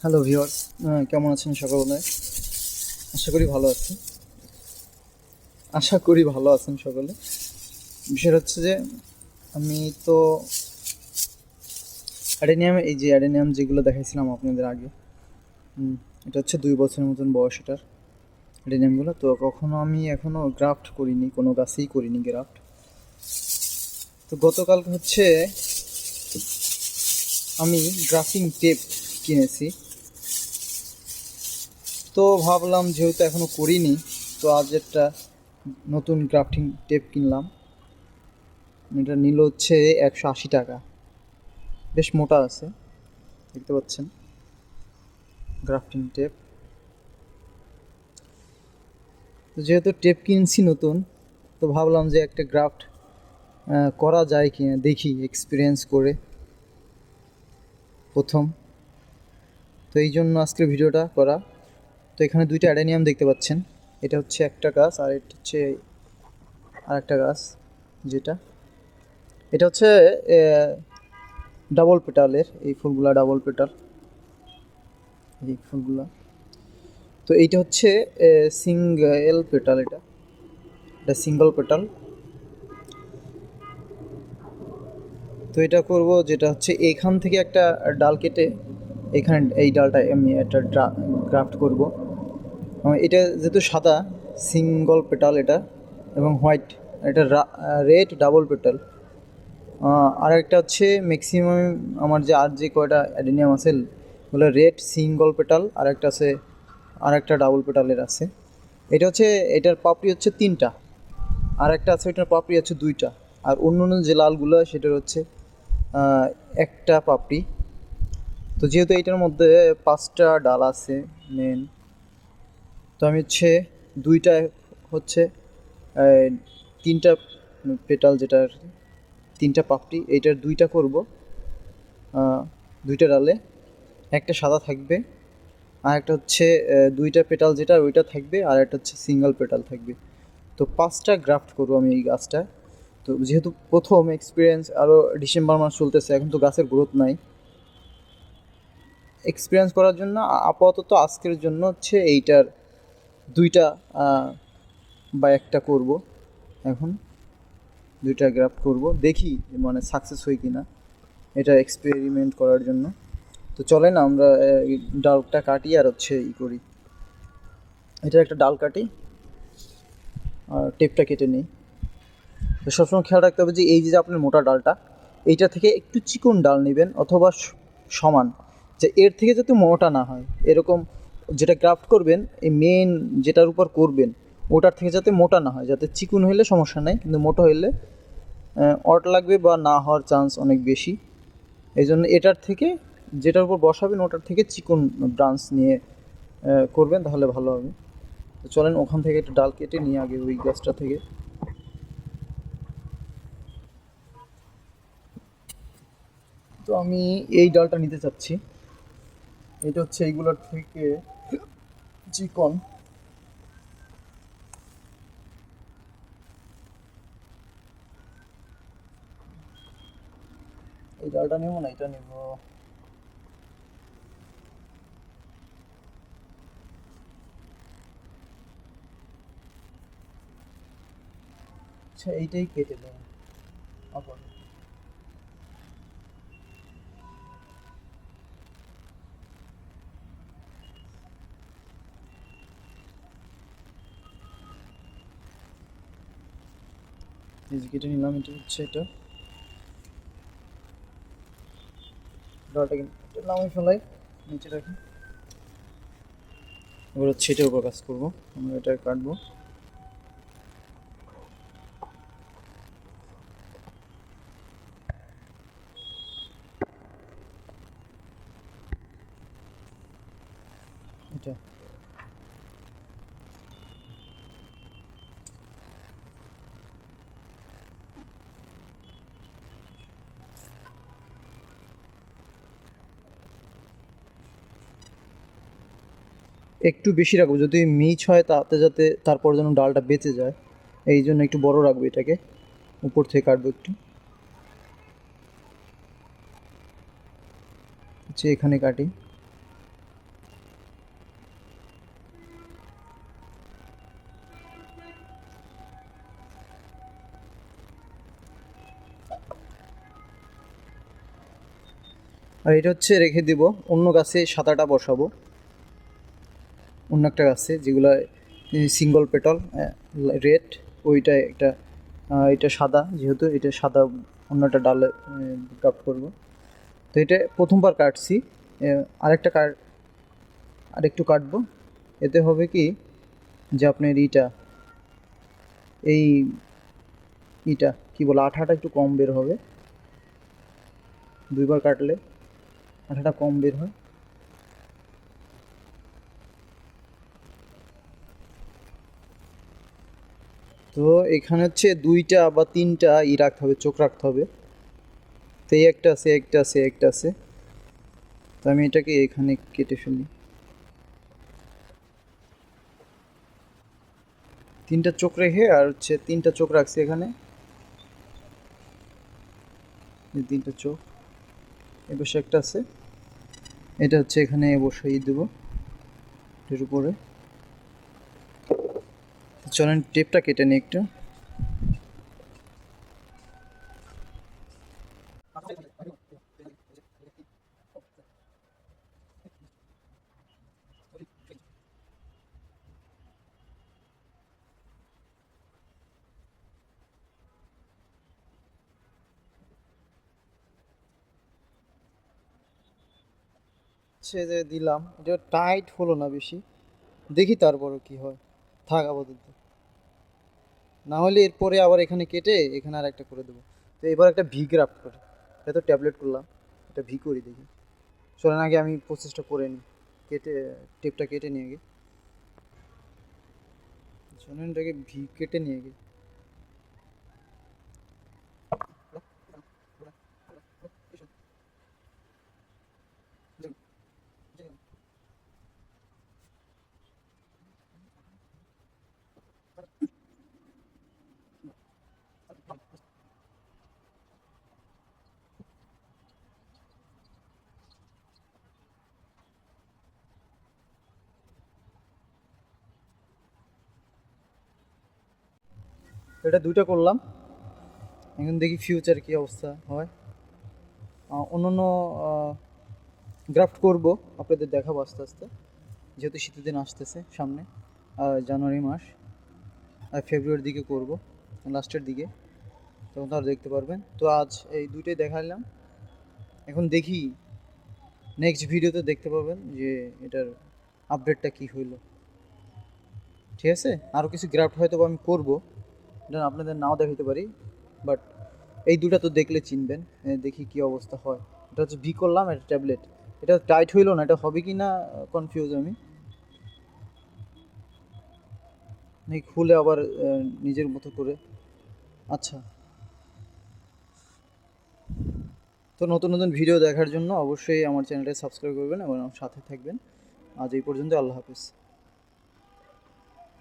Hello viewers, কেমন আছেন সকলে? আশা করি ভালো আছেন। সকলে। বিষয় হচ্ছে যে আমি তো অ্যাডেনিয়াম যেগুলো দেখাইছিলাম আপনাদের আগে। এটা হচ্ছে 2 বছরের মতন বয়স এটার অ্যাডেনিয়ামগুলো। তো আমি এখনও গ্রাফট করিনি, কোনো গাছেই করিনি গ্রাফট। তো গতকাল হচ্ছে আমি গ্রাফটিং টেপ কিনেছি। তো ভাবলাম যেহেতু এখনও করিনি, তো আজ একটা নতুন গ্রাফটিং টেপ কিনলাম। এটা নিল হচ্ছে 180 টাকা। বেশ মোটা আছে, দেখতে পাচ্ছেন, গ্রাফটিং টেপ। তো যেহেতু টেপ কিনছি নতুন, তো ভাবলাম যে একটা গ্রাফট করা যায় কি না দেখি, এক্সপিরিয়েন্স করে প্রথম। তো এই জন্য আজকের ভিডিওটা করা। তো এখানে দুইটা অ্যাডেনিয়াম দেখতে পাচ্ছেন। এটা হচ্ছে একটা গাছ, আর এটা হচ্ছে আর একটা গাছ। এটা হচ্ছে ডাবল পেটালের, এই ফুলগুলা ডাবল পেটাল, এই ফুলগুলা। তো এইটা হচ্ছে সিঙ্গেল পেটাল, এটা সিঙ্গেল পেটাল। তো এটা করব যেটা হচ্ছে এখান থেকে একটা ডাল কেটে এখানে এই ডালটা আমি একটা গ্রাফট করব। এটা যেহেতু সাদা সিঙ্গল পেটাল এটা, এবং হোয়াইট এটা রেড ডাবল পেটাল। আর একটা হচ্ছে ম্যাক্সিমাম আমার যে কয়টা অ্যাডেনিয়াম আছে ওগুলো রেড সিঙ্গল পেটাল, আর একটা আছে, আর একটা ডাবল পেটালের আছে। এটা হচ্ছে, এটার পাপড়ি হচ্ছে 3টা, আর একটা আছে এটার পাপড়ি হচ্ছে 2টা। আর অন্য অন্য যে লালগুলো সেটার হচ্ছে একটা পাপড়ি। তো যেহেতু এইটার মধ্যে 5টা ডাল আছে মেন, তো আমি হচ্ছে 2টা হচ্ছে 3টা পেটাল, যেটার 3টা পাপড়ি, এইটার 2টা করব। 2টা ডালে একটা সাদা থাকবে, আর একটা হচ্ছে 2টা পেটাল যেটা ওইটা থাকবে, আর একটা হচ্ছে সিঙ্গেল পেটাল থাকবে। তো 5টা গ্রাফট করবো আমি এই গাছটা। তো যেহেতু প্রথম এক্সপিরিয়েন্স, আরও ডিসেম্বর মাস চলতেছে, এখন তো গাছের গ্রোথ নাই। এক্সপিরিয়েন্স করার জন্য আপাতত আজকের জন্য হচ্ছে এইটার 2টা বা একটা করব। এখন 2টা গ্রাফট করব, দেখি মানে সাকসেস হয় কি না, এটা এক্সপেরিমেন্ট করার জন্য। তো চলেন আমরা ডালটা কাটি আর হচ্ছে করি। এটা একটা ডাল কাটি আর টেপটা কেটে নিই। তো সবসময় খেয়াল রাখতে হবে যে এই যে আপনার মোটা ডালটা, এইটা থেকে একটু চিকন ডাল নেবেন, অথবা সমান, যে এর থেকে যাতে মোটা না হয় এরকম। যেটা গ্রাফট করবেন, এই মেন যেটার উপর করবেন ওটার থেকে যাতে মোটা না হয়, যাতে চিকন হইলে সমস্যা নেই, কিন্তু মোটা হইলে অট লাগবে বা না হওয়ার চান্স অনেক বেশি। এই জন্য এটার থেকে, যেটার উপর বসাবেন ওটার থেকে চিকন ব্রাঞ্চ নিয়ে করবেন, তাহলে ভালো হবে। তো চলেন ওখান থেকে একটা ডাল কেটে নিয়ে আগে ওই গাছটা থেকে। তো আমি এই ডালটা নিতে চাচ্ছি। এটা হচ্ছে এইগুলোর থেকে চিকন। এই ডালটা নেবো না, এটা নেব। আচ্ছা, এইটাই কেটে দেবো আবার। এই যে কেটে নিলাম, এটা হচ্ছে এটা ডালটা, কিন্তু নামাই ফেলাই, নিচে রাখি। এবার হচ্ছে এটার উপর কাজ করবো, আমরা এটা কাটবো। এটা একটু বেশি রাখবো, যদি মিচ হয় তাতে যাতে তারপর যেন ডালটা বেঁচে যায়, এই জন্য একটু বড় রাখবো এটাকে, উপর থেকে কাটবো একটু। হচ্ছে এখানে কাটি। আর এটা হচ্ছে রেখে দিব, অন্য গাছে সাদাটা বসাবো, অন্য একটা গাছে যেগুলো সিঙ্গল পেটল রেড, ওইটা একটা এটা সাদা, যেহেতু এটা সাদা অন্যটা ডালে গ্রাফট করব। তো এটা প্রথমবার কাটছি, আরেকটা আরেকটু কাটবো। এতে হবে কি যে আপনার এই ইটা কি বলে আঠাটা একটু কম বের হবে, দুইবার কাটলে আঠাটা কম বের হয়। তো এখানে হচ্ছে 2টা বা 3টা রাখতে হবে, চোখ রাখতে হবে। তো এই একটা আছে, একটা আছে, একটা আছে। তো আমি এটাকে এখানে কেটে ফেলি। 3টা চোখ রেখে আর হচ্ছে 3টা চোখ রাখছি এখানে, এই 3টা চোখ। এ পাশে একটা আছে, এটা হচ্ছে এখানে বসাই দেবো এর উপরে। চলেন টেপটা কেটে নিই একটু। সে যে দিলাম, এটা টাইট হলো না বেশি, দেখি তারপরও কি হয়, থাক আপাতত। না হলে এরপরে আবার এখানে কেটে এখানে আর একটা করে দেবো। তো এবার একটা ভি গ্রাফট করি, এটা তো ট্যাবলেট করলাম, এটা ভি করি দেখি। চলেন আগে আমি প্রসেসটা করে নিই, কেটে টেপটা কেটে নিয়ে গিয়ে, চলেন এটাকে ভি কেটে নিয়ে গিয়ে। এটা 2টা করলাম, এখন দেখি ফিউচার কি অবস্থা হয়। অন্যান্য গ্রাফট করব, আপনাদের দেখাবো আস্তে আস্তে, যেহেতু শীতের দিন আসতেছে সামনে, জানুয়ারি মাস আর ফেব্রুয়ারির দিকে করব, লাস্টের দিকে, তখন তো আর দেখতে পারবেন। তো আজ এই 2টাই দেখালাম, এখন দেখি নেক্সট ভিডিওতে দেখতে পাবেন যে এটার আপডেটটা কি হইলো। ঠিক আছে, আরও কিছু গ্রাফট হয়তো আমি করব, এটা আপনাদের নাও দেখাতে পারি, বাট এই 2টা তো দেখলে চিনবেন। দেখি কি অবস্থা হয়। এটা হচ্ছে ভি করলাম, এটা ট্যাবলেট, এটা টাইট হইলো না, এটা হবে কি না কনফিউজ আমি, নাকি খুলে আবার নিজের মতো করে। আচ্ছা, তো নতুন নতুন ভিডিও দেখার জন্য অবশ্যই আমার চ্যানেলটা সাবস্ক্রাইব করবেন এবং আমার সাথে থাকবেন। আজ এই পর্যন্ত, আল্লাহ হাফিজ।